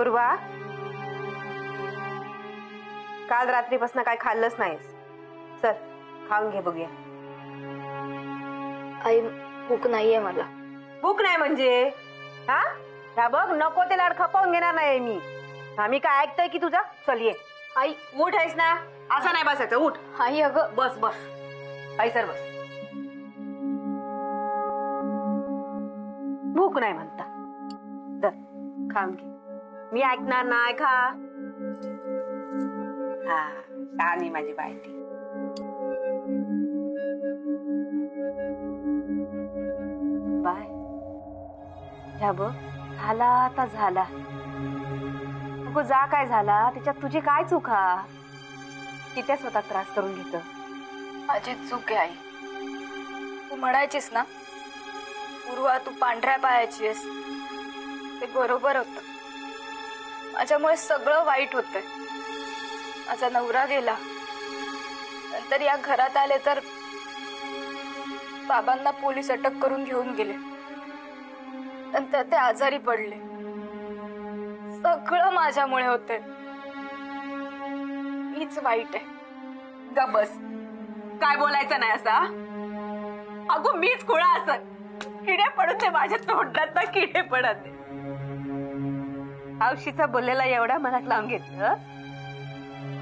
पूर्वा, काल रात्रीपासून काय खाल्लंच नाहीस. चल खाऊन घे बघूया. आई भूक नाहीये मला. भूक नाही म्हणजे हा ह्या बघ, नको ते लाड खपवून घेणार नाही मी. आम्ही काय ऐकतोय की तुझा. चल ये. आई उठ आहेस ना, असं नाही बसायचं. उठ. आई अगं बस बस. आई सर बस. भूक नाही म्हणता. दर खाऊन घे. मी ऐकणार नाही. खा. हा छान माझी बायटी. बाय. ह्या बघ, झाला आता झाला. नको जा. काय झाला त्याच्यात तुझी काय चूक? हा किती स्वतः त्रास करून घेत. माझी चूक आहे आई. तू म्हणायचीस ना पूर्वा तू पांढऱ्या पायाची आहेस, ते बरोबर होत. माझ्यामुळे सगळं वाईट होतंय. माझा नवरा गेला, नंतर या घरात आले तर बाबांना पोलीस अटक करून घेऊन गेले. नंतर ते आजारी पडले. सगळं माझ्यामुळे होतंय. मीच वाईट आहे. ग बस. काय बोलायचं नाही असा. अगो मीच खुळा असत. किडे पडून ते माझ्या तोंडात ना किडे पडत. हौशीचा बोललेला एवढा मनात लावून घेतलं.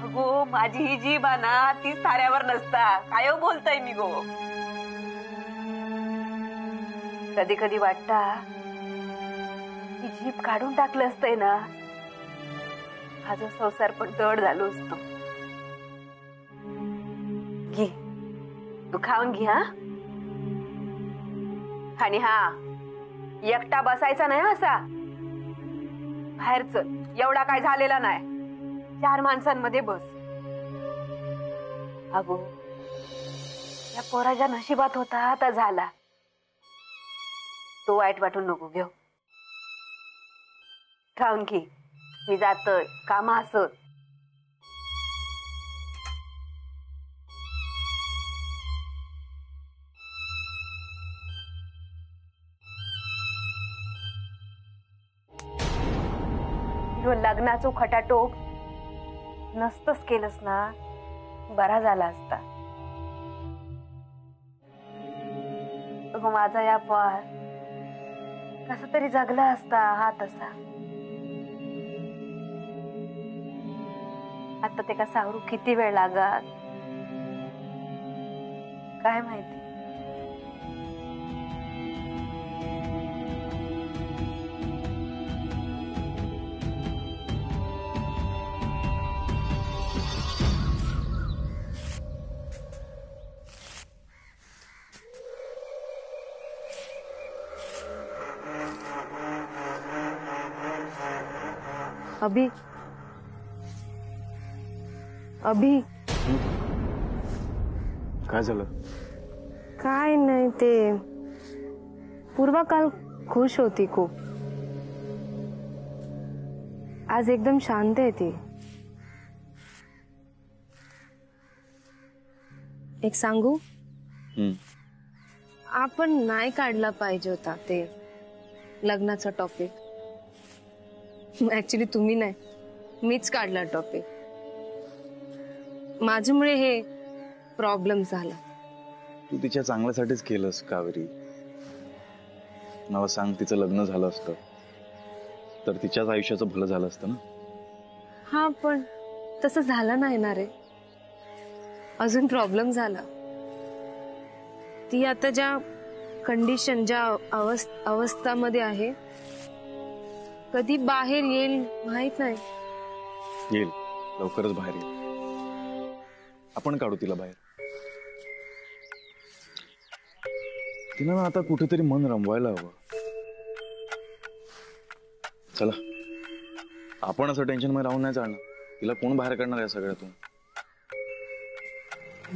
अगो माझी ही जीभ ना ती साऱ्यावर नसता. काय बोलताय मी गो. कधी कधी वाटता ही जीभ काढून टाकलं असतंय ना, हा जो संसार पण तड झालो असतो. घे तू खाऊन घे. हा आणि हा एकटा बसायचा नाही असा. बाहेर चल. एवढा काय झालेला नाही. 4 माणसांमध्ये बस. अगो या पोराच्या नशिबात होता आता झाला. तो वाईट वाटून नको घेऊ. खाऊन घे. मी जातोय कामा असत. लग्नाचं खटाटोप नसतंच केलंस ना, बरा झाला असता. माझा या पार कसा तरी जगला असता हा तसा. आता ते का सावरू किती वेळ लागत काय माहिती. अभी अभी काय झालं? काय नाही, ते पूर्वा काल खुश होती खूप. आज एकदम शांत आहे ती. एक सांगू, आपण नाही काढला पाहिजे होता ते लग्नाचा टॉपिक. ऍक्च्युली तुम्ही नाही, मीच काढला टॉपिक. माझ्यामुळे हे प्रॉब्लेम झाला. तू तिच्या चांगल्यासाठीच केलंस कावेरी. मला सांग, तिचं लग्न झालं असतं तर तिच्याच आयुष्याचं भलं झालं असतं ना. हा पण तसं झालं नाही ना रे. अजून प्रॉब्लेम झाला. ती आता ज्या कंडिशन, ज्या अवस्थामध्ये आहे, कधी बाहेर येईल माहित नाही. येईल, लवकरच बाहेर येईल. आपण काढू तिला बाहेर. तिला ना आता कुठेतरी मन रमवायला हवं. चला, आपण असं टेन्शन मध्ये राहून नाही चालणार. तिला कोण बाहेर काढणार या सगळ्यातून?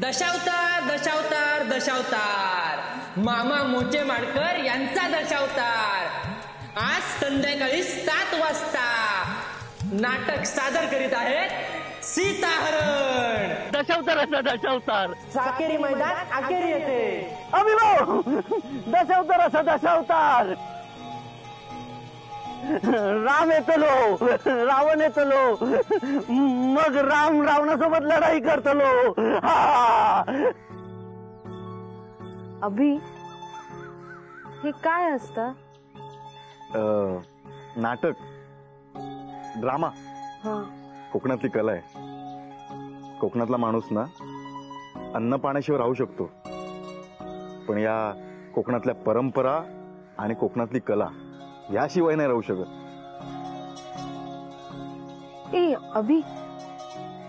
दशावतार दशावतार दशावतार मामा मोचे माडकर यांचा दशावतार आज संध्याकाळी 7 वाजता नाटक सादर करीत आहेत सीताहरण. दशावताराचा दशावतार साकेरी मैदान अखेरी येते. अभिभाऊ दशावताराचा दशावतार. राम येतलो, रावण येतलो, मग राम रावणासोबत लढाई करतलो. अभि, हे काय असतं? नाटक, ड्रामा, कोकणातली कला आहे. कोकणातला माणूस ना अन्न पाण्याशिवाय राहू शकतो, पण या कोकणातल्या परंपरा आणि कोकणातली कला याशिवाय नाही राहू शकत. ए अभि,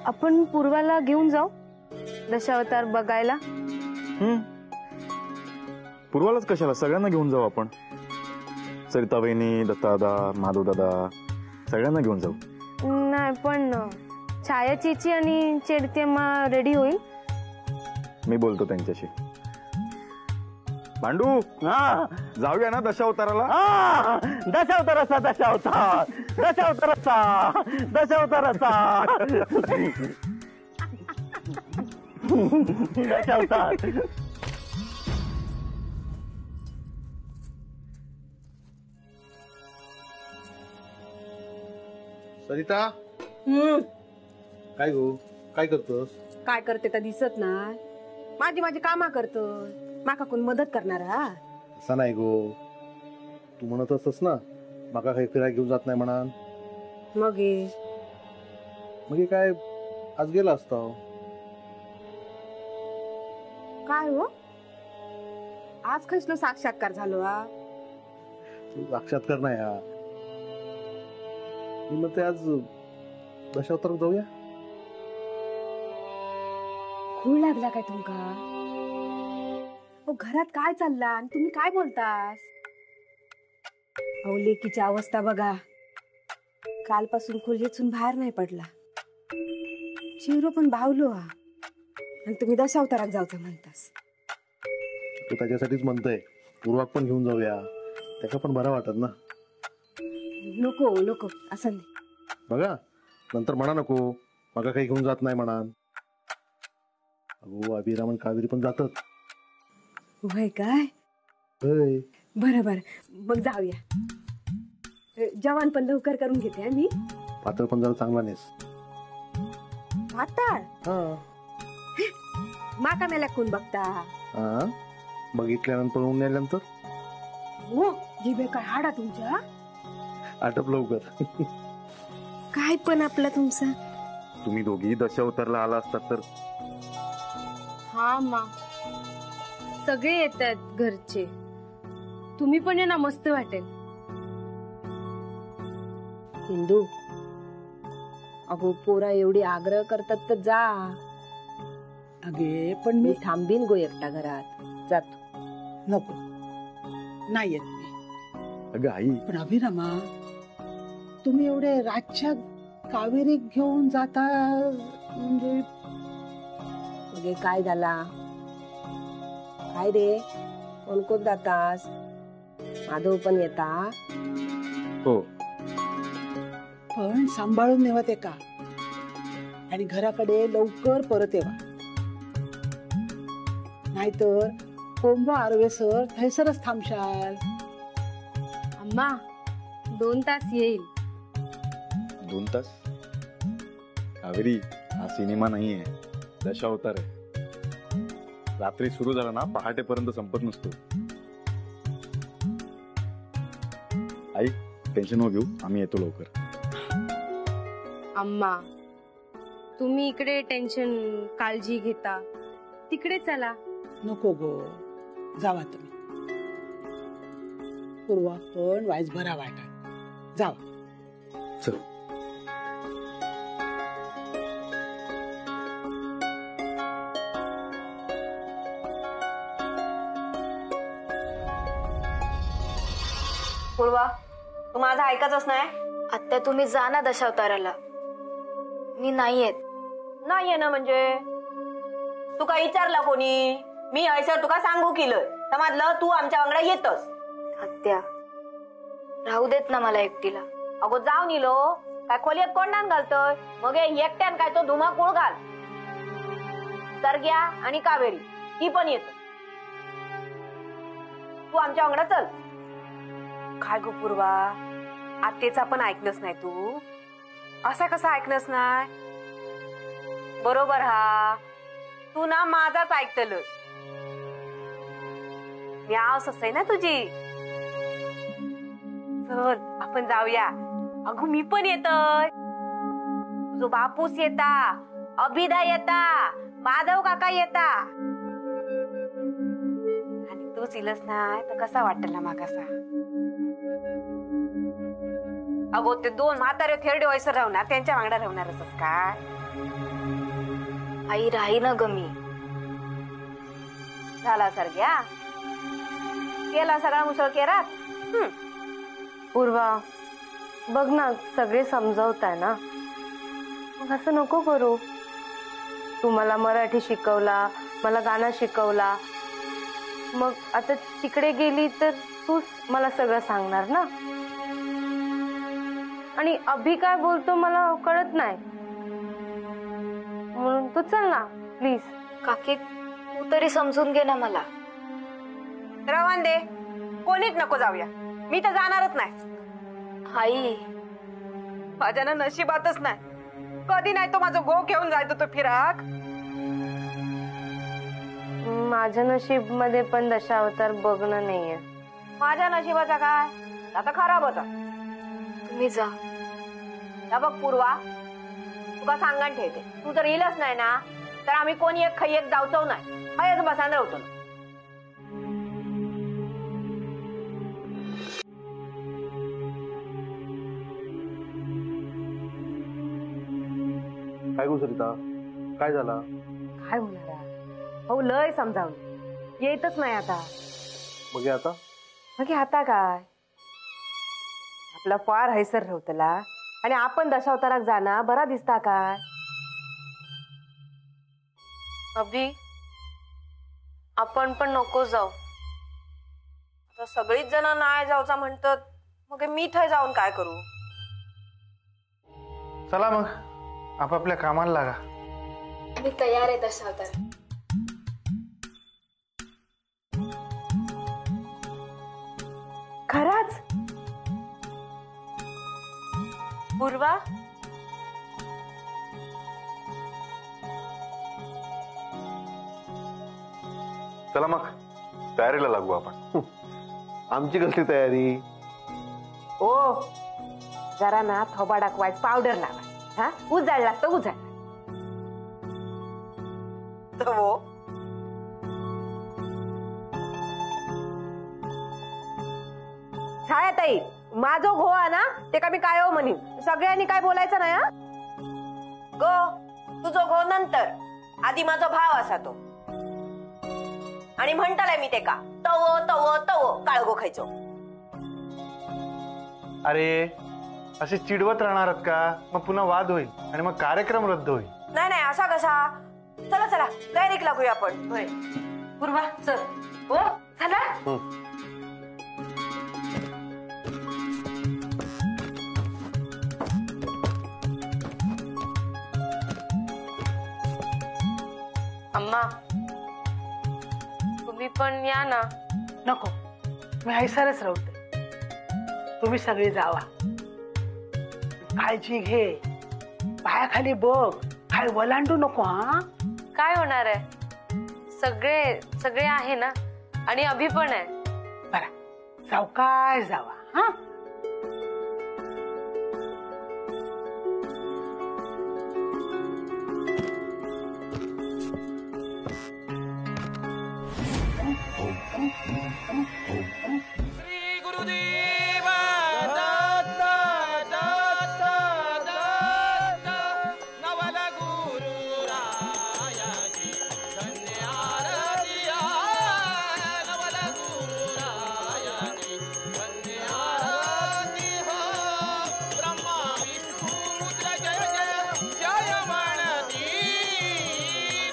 आपण पूर्वाला घेऊन जाऊ दशावतार बघायला. पूर्वालाच कशाला, सगळ्यांना घेऊन जाऊ आपण. सरिता वहिनी, दत्तादा, माधव दादा, सगळ्यांना घेऊन जाऊ. नाही, पण छाया चीची आणि चेडतेम्मा रेडी होईल. मी बोलतो त्यांच्याशी. भांडू, जाऊया ना दशावताराला. दशावताराचा दशावतार, दशावताराचा दशावताराचा दशावतार. सरिता, काय गो, काय करतोस? काय करते तर दिसत नाही. माझी कामा करत, माका कोण मदत करणार? असा नाही गो, तू म्हणत असतस ना माका काही फिरायला घेऊन जात नाही म्हणा. मग मग काय आज गेला असता. काय हो, आज कसलो साक्षात्कार झालो? साक्षात्कार नाही हा. मी म्हणते आज दशावतार जाऊया. खूळ लागला काय तुमका? घरात काय चालला आणि तुम्ही काय बोलतास? लेकीची अवस्था बघा, कालपासून खोलीतून बाहेर नाही पडला. चिरो पण भावलो हा, आणि तुम्ही दशावतारात जायचं म्हणतास. तू त्याच्यासाठीच म्हणतोय पूर्वाक पण घेऊन जाऊया, त्याचा पण बरा वाटत ना. नको नको असं नाही. बघा नंतर म्हणा नको माका काही घेऊन जात नाही म्हणा. अगो अभिराम आणि कावेरी पण जातात. वय काय? बरं बरं, मग जाऊया. जेवण पण लवकर करून घेते मी. पातळ पण जरा चांगला नेस. पातळ? माका मेला कोण बघता? बघितल्यानंतर पळून नेल्यानंतर हो, जिबे काय हाडा तुमच्या? आटप लवकर. काय पण आपला तुमचा. तुम्ही दोघी दशावतारला आला असतात तर. हा मा, सगळे येत आहेत घरचे. तुम्ही पण ये ना, मस्त वाटेल. हिंदू, अगो पोरा एवढी आग्रह करतात तर जा. अगे पण मी मी थांबीन गो एकटा घरात. जातो. नको, नाही येत मी. अगं आई, पण अभिरामा, तुम्ही एवढे रातच्या कावेरी घेऊन जाता म्हणजे काय झाला? काय रे, कोण कोण जातास? माधव पण येता? हो. पण सांभाळून नेवा ते का, आणि घराकडे लवकर परत येवा. नाहीतर कोंब आरवेसर थैसरच थांबशाल. अम्मा, 2 तास येईल. 2 तास? कावेरी, हा सिनेमा नाहीये, दशावतार आहे. रात्री सुरू झाला ना पहाटेपर्यंत संपत नसतो. आई, टेन्शन न घेऊ, आम्ही येतो लवकर. अम्मा, तुम्ही इकडे टेन्शन काळजी घेता, तिकडे चला. नको गो, जावा तुम्ही. पूर्वा पण वाईस भरा वाटा. जावा. चल. पूर्वा, तू माझं ऐकायचंच नाही. आत्या तुम्ही जा ना दशावताराला. मी नाही येत. नाहीये ना म्हणजे तू काय विचारला कोणी? मी हयसर तुका सांगू केलं समजलं, तू आमच्या वांगडा येतस. आत्या राहू देत ना मला एकटीला. अगो जाऊन इलो काय खोलीत कोंडान घालतोय? मग एकट्यान काय तो धुमाकूळ घाल. सरग्या आणि कावेरी ती पण येत. तू आमच्या वांगडा चल. काय गो पूर्वा, आत्तेचा पण ऐकलंच नाही तू. असा कसा ऐकलंस नाही? बरोबर हा, तू ना माझाच ऐकतलस. मी आस आहे ना तुझी. चल आपण जाऊया. अगं मी पण येतोय. तुझो बापूस येता, अभिदा येता, माधव काका येता. आणि तूच इलस नाही तर कसा वाटेल ना मागासा. अगो ते दोन म्हातारे थेरडे वयसर राहणार, त्यांच्या मागण्या राहणारच काय? आई राही ना ग मी. झाला सर घ्या केला सगळा मुसळ केरात. पूर्वा बघ ना, सगळे समजावताय ना, मग असं नको करू. तू मला मराठी शिकवला, मला गाणं शिकवला, मग आता तिकडे गेली तर तूच मला सगळं सांगणार ना. आणि अभि काय बोलतो मला कळत नाही, म्हणून तू चल ना प्लीज. काकी तू तरी समजून घे ना मला. रवान दे, कोणीच नको जाऊया. मी तर जाणारच नाही. आई माझ्यानं नशिबातच नाही. कधी नाही तो माझा गो घेऊन जायचो तो फिराक. माझ्या नशीब मध्ये पण दशावतार बघणं नाहीये. माझ्या नशिबाचा काय आता खराब होता. तुम्ही जा. बघ पूर्वा, तुका सांगण ठेवते, तू जर येलच नाही ना तर आम्ही कोणी एक खय्येत जाऊचो नाही. हयच बसायला होतो. काय गो सरिता, काय झाला? काय होणार? हो लय समजावलं, येतच नाही आता. मग आता मग आता काय? आपला फार हैसर राहतला आणि आपण दशावताराक जाणं बरा दिसता काय? अभि आपण पण नको जाऊ. आता सगळीच जण नाही जाऊचा म्हणतात, मग मी थंय जाऊन काय करू? चला मग आपापल्या कामाला लागा. मी तयार आहे दशावतार. खरंच? पूर्वा चला मग तयारीला लागू आपण. आमची कसली तयारी? ओ जरा ना थोबाडाक वाईट पावडर लावा. हा उजाळ लागतो उजाळ. हो छायाताई, माझो घोळा ना ते का मी काय हो म्हणीन. सगळ्यांनी काय बोलायचं नाही. हा गो तुझो घो नंतर, आधी माझा भाव असा तो. आणि म्हणतालाय मी ते का तव तव तव काळगो खायचो. अरे असे चिडवत राहणार का? मग पुन्हा वाद होईल आणि मग कार्यक्रम रद्द होईल. नाही नाही असा कसा. चला चला तयारीक लागूया आपण. होय पूर्वा चल. हो चला. अम्मा तुम्ही पण या ना. नको, मी हैसारच राहते. तुम्ही सगळे जावा. काळजी घे, पायाखाली बघ, काय वलांडू नको. हा काय होणार आहे? सगळे सगळे आहे ना, आणि अभि पण आहे. बरं सावकाश जावा. हा श्री गुरुदेव दत्त दत्त दत्त नवल गुरु रायाची धन्य आरती. नवल गुरु रायाची धन्य आरती. हो ब्रह्मा विष्णू रुद्र जय जय जय म्हणती.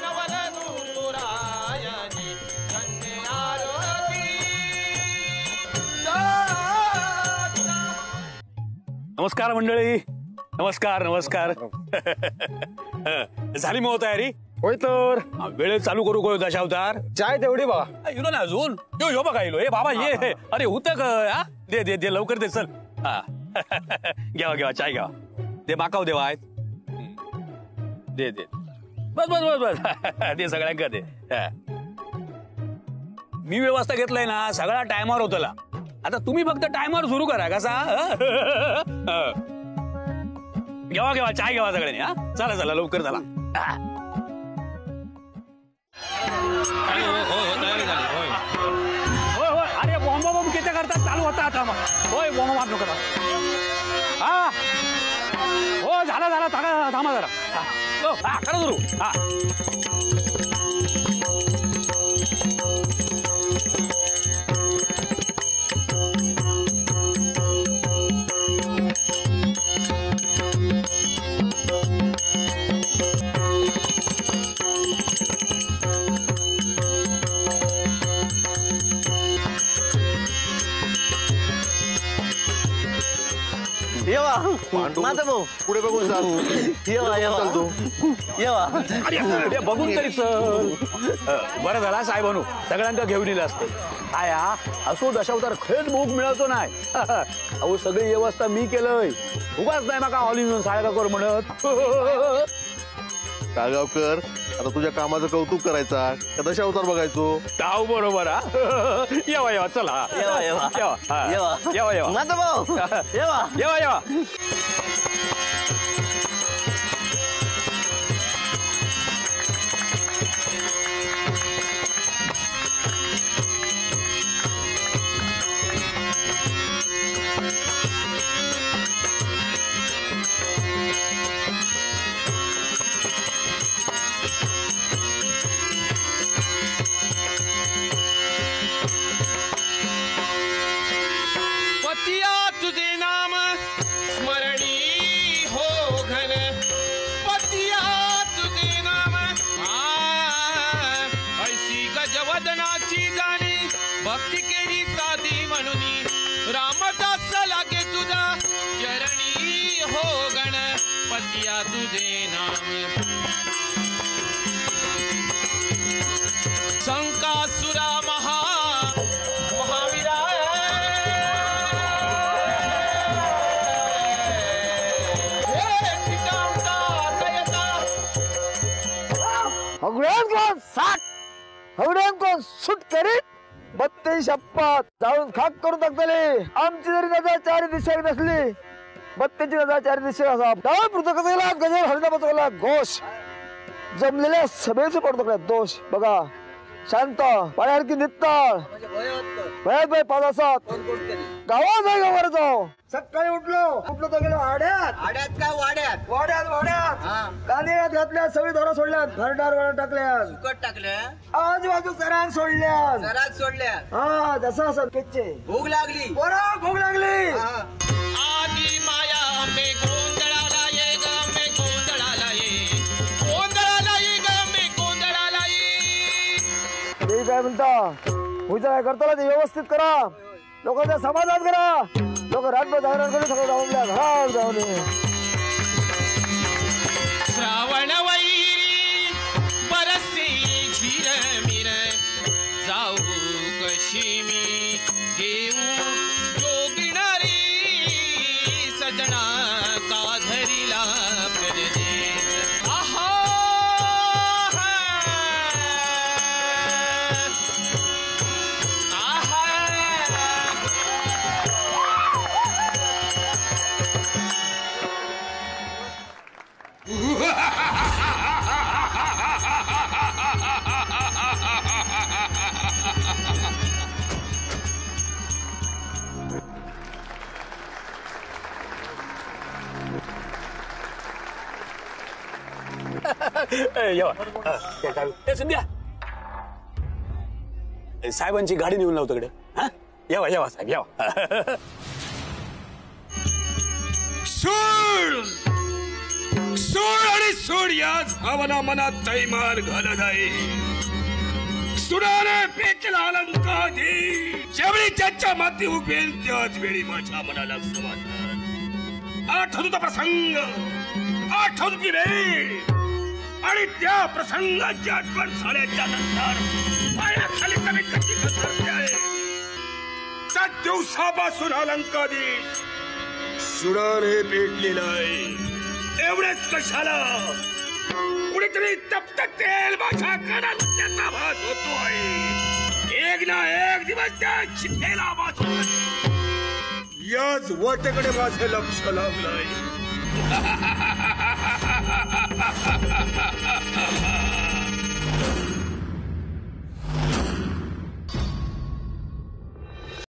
नवल गुरु रायाची धन्य आरती. नमस्कार मंडळी, नमस्कार नमस्कार. झाली मग तयारी? होय तर वेळेत चालू करू करू दशावतार. चाय तेवढी बघा. येलो ना अजून. यो यो बघा येलो. ए बाबा ये. अरे होतं का? हा दे दे दे लवकर दे. चल. हा घ्यावा घ्यावा चाय घ्यावा. ते माकाव देवा आहेत. दे दे बस बस बस बस ते सगळ्यांका दे. मी व्यवस्था घेतलाय ना सगळा टायमावर होतला. आता तुम्ही फक्त टायमावर सुरू करा कसा. घेवा घेवा चाय घेवा सगळ्यांनी. हा चला चला लवकर चला. अरे बॉम्ब बॉम्ब किती करतात चालू होता आता. होय बॉम्ब मारू नका. हा हो झाला झाला थांबा जरा. हा करा सुरू. हा येवा माझा भाऊ पुढे बघून चाल. येवा येवा येवा अरे बघून तरी चल. बरं झाला साहेबानू सगळ्यांका घेऊन दिलं असतं. काय असो दशावतार खरंच भूक मिळतो नाही. अहो सगळी व्यवस्था मी केलंय. उगाच नाही मका ऑल इन साळगावकर म्हणत. साळगावकर आता तुझ्या कामाचं कौतुक करायचा का दशावतार बघायचो. ताव बरोबर. हा येवा येवा चला. येवा येवा येवा येवा येवा येवा माझा भाऊ येवा येवा येवा. पतिया तुझे नाम स्मरणी हो घन. पतिया तुझे नाम ऐसी गजवदनाची जाणी भक्ती केली साधी म्हणून. रामदास लागे तुझा चरणी हो गण. पतिया तुझे नाम शंकासुरा महावीरा हवड्यांको सुट करीत 32 शपथ जाऊन खाक करून टाकतले. आमची जरी नजर चारी दिशेक नसली 32ची नजर चारी दिशेक असा. डाळ पृथकला गजर हरिदाबादला घोष जमलेल्या सभेचे पडतो दोष. बघा शांत पाण्यासारखी नित्ताळ भयात भय 5-7 गावात आहे. गावावर जाऊ सकाळी उठलो तर गेलो आड्यात. आड्यात काय वाड्यात वाड्यात कांद्यात घातल्या सगळी दोरा सोडल्यात. घरदार वर टाकल्या सुकट टाकल्या. आजूबाजू सरांग सोडल्या. जरात सोडल्या. हा जसा असं केचे भूक लागली. बरं भूक लागली. आधी माया मे गोंधळाला ये ग मे गोंधळाला ये. गोंधळाला ये ग मे गोंधळाला ये. देवी काय म्हणता पूजा काय करताना ते व्यवस्थित करा. लोकांचा समाधान करा. लोक रातभर जागरण करून सगळं जाऊन द्या घरात जाऊन. श्रावण वैरी बरसे झिर मिर. जाऊ कशी मी घेऊ जोगिणारी सजना का धरिला परदेश. आहा संध्या साहेबांची गाडी नेऊन लावतो कडे. हा येवा येवा साहेब येवा. सोड सोड आणि सोड याच भावना मनात तैमार घालत आहे. सुडाने पेटला अलंकाधी ज्यावेळी ज्याच्या माती उभेल त्याच वेळी माझ्या मनाला समाधान. आठवतो तो प्रसंग आठवतो ती वेळ आणि त्या प्रसंगाची आठवण झाल्याच्या नंतर पायाखाली कमी कशी घसरते आहे. त्या दिवसापासून अलंकाधीश सुडान हे पेटलेलं आहे. एवढंच कशाला कुणीतरी तप्त तेल माझ्या कानात त्याचा भास होतोय. एक ना एक दिवस त्या चिठ्ठीला वाचून याच वाटेकडे माझं लक्ष लागलंय.